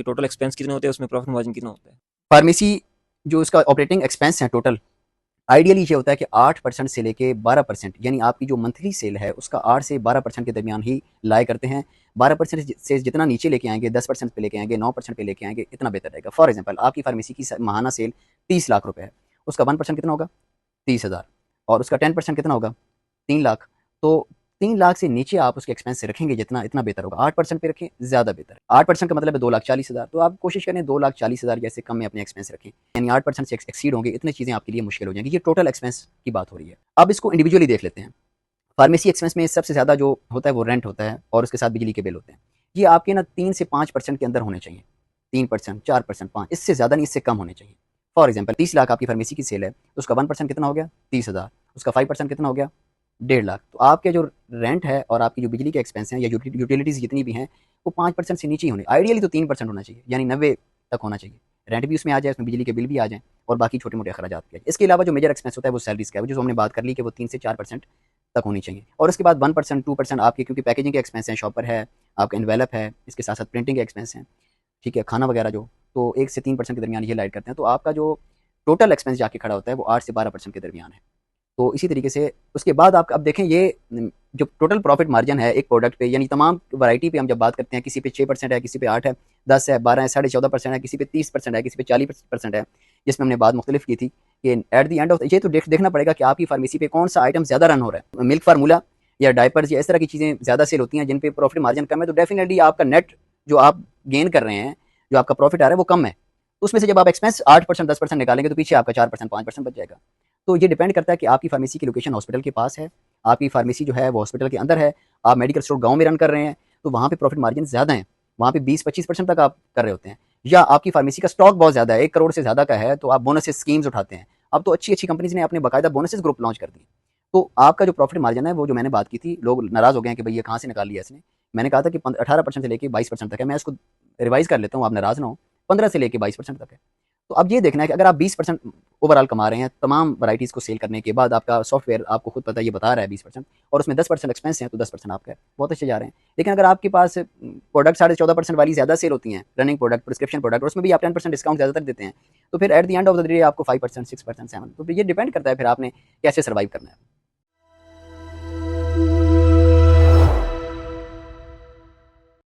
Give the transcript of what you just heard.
Total expense कितने होते हैं, उसमें प्रॉफिट मार्जिन कितना होता है? फार्मेसी जो इसका ऑपरेटिंग एक्सपेंस है टोटल, आइडियली ये होता है कि 8% से लेके 12%, यानी आपकी जो मंथली सेल है उसका 8 से 12% के दरमियान ही लाए करते हैं। 12% से जितना नीचे लेके आएंगे, 10% पे लेके आएंगे, 9% पे लेके आएंगे, इतना बेहतर रहेगा। फॉर एग्जाम्पल आपकी फार्मेसी की माहाना सेल 30 लाख रुपए है, उसका 1% कितना होगा? 30 हज़ार, और उसका 10% कितना होगा? 3 लाख। तो 3 लाख से नीचे आप उसके एक्सपेंस से रखेंगे जितना, इतना बेहतर होगा। 8% पे रखें, ज़्यादा बेहतर है। 8% का मतलब है 2,40,000, तो आप कोशिश करें 2,40,000 जैसे कम में अपने एक्सपेंस रखें, यानी 8% से एक्सीड होंगे, इतनी चीज़ें आपके लिए मुश्किल हो जाएंगी। ये टोटल एक्सपेंस की बात हो रही है। अब इसको इंडिविजुअली देख लेते हैं। फार्मेसी एक्सपेंस में सबसे ज़्यादा जो होता है वो रेंट होता है, और उसके साथ बिजली के बिल होते हैं। ये आपके ना 3 से 5% के अंदर होने चाहिए। 3%, 4%, 5, इससे ज़्यादा नहीं, इससे कम होने चाहिए। फॉर एग्जाम्पल 30 लाख आपकी फार्मेसी की सेल है, तो उसका 1% कितना हो गया? 30 हज़ार। उसका 5% कितना हो गया? 1,50,000। तो आपके जो रेंट है और आपकी जो बिजली के एक्सपेंस हैं या यूटिलिटीज़ जितनी भी हैं, वो 5% से नीचे ही होने, आइडियली तो 3% होना चाहिए, यानी 90 तक होना चाहिए। रेंट भी उसमें आ जाए, उसमें बिजली के बिल भी आ जाए, और बाकी छोटे मोटे अखराजात भी आ जाए। इसके अलावा जो मेजर एक्सपेंस होता है वो सैलरीज का है, जो हमने बात कर ली कि वो 3 से 4% तक होनी चाहिए। और उसके बाद 1%, 2% आपके, क्योंकि पैकेजिंग के एक्सपेंस हैं, शॉपर है, आपका इन्वेलप है, इसके साथ साथ प्रिंटिंग के एक्सपेंस हैं, ठीक है, खाना वगैरह जो, तो 1 से 3% के दरमियान ये लाइट करते हैं। तो आपका जो टोटल एक्सपेंस जाके खड़ा होता है वो 8 से 12% के दरमियान है। तो इसी तरीके से उसके बाद आप अब देखें, ये जो टोटल प्रॉफिट मार्जिन है एक प्रोडक्ट पे, यानी तमाम वैरायटी पे हम जब बात करते हैं, किसी पे 6% है, किसी पे 8 है, 10 है, 12 है, 14.5% है, किसी पे 30% है, किसी पे 40% है, जिसमें हमने बात मुख्तलिफ की थी कि एट द एंड ऑफ ये तो देखना पड़ेगा कि आपकी फार्मेसी पे कौन सा आइटम ज़्यादा रन हो रहा है। मिल्क फार्मूला या डायपर्स या इस तरह की चीज़ें ज़्यादा सेल होती हैं जिन पे प्रॉफिट मार्जिन कम है, तो डेफिनेटली आपका नेट जो आप गेन कर रहे हैं, जो आपका प्रॉफिट आ रहा है वो कम है। तो उसमें से जब आप एक्सपेंस 8%, 10% निकालेंगे तो पीछे आपका 4%, 5% बच जाएगा। तो ये डिपेंड करता है कि आपकी फार्मेसी की लोकेशन हॉस्पिटल के पास है, आपकी फार्मेसी जो है वो हॉस्पिटल के अंदर है, आप मेडिकल स्टोर गांव में रन कर रहे हैं, तो वहाँ पे प्रॉफिट मार्जिन ज़्यादा है, वहाँ पे 20-25% तक आप कर रहे होते हैं। या आपकी फार्मेसी का स्टॉक बहुत ज़्यादा है, 1 करोड़ से ज़्यादा का है, तो आप बोनसेस स्कीम्स उठाते हैं। अब तो अच्छी अच्छी कंपनीज ने अपने बाकायदा बोनसेस ग्रुप लॉन्च कर दिए। तो आपका जो प्रॉफिट मार्जिन है वो जो मैंने बात की थी, लोग नाराज़ हो गए हैं कि भाई ये कहाँ से निकाल लिया इसने। मैंने कहा था कि 18% से लेकर 22% तक है, मैं इसको रिवाइज कर लेता हूँ, आप नाराज़ ना हो, 15 से लेकर 22% तक है। तो अब ये देखना है कि अगर आप 20% ओवरऑल कमा रहे हैं तमाम वैराइटीज़ को सेल करने के बाद, आपका सॉफ्टवेयर आपको खुद पता है ये बता रहा है 20%, और उसमें 10% एक्सपेंस है, तो 10% आपका है, बहुत अच्छे जा रहे हैं। लेकिन अगर आपके पास प्रोडक्ट 14.5% वाली ज़्यादा सेल होती हैं, रनिंग प्रोडक्ट, प्रिस्क्रिप्शन प्रोडक्ट, और उसमें भी आप 10% डिस्काउंट ज़्यादातर देते हैं, तो फिर at the end of the day आपको 5%, 6%, 7%, तो ये डिपेंड करता है फिर आपने कैसे सर्वाइव करना है।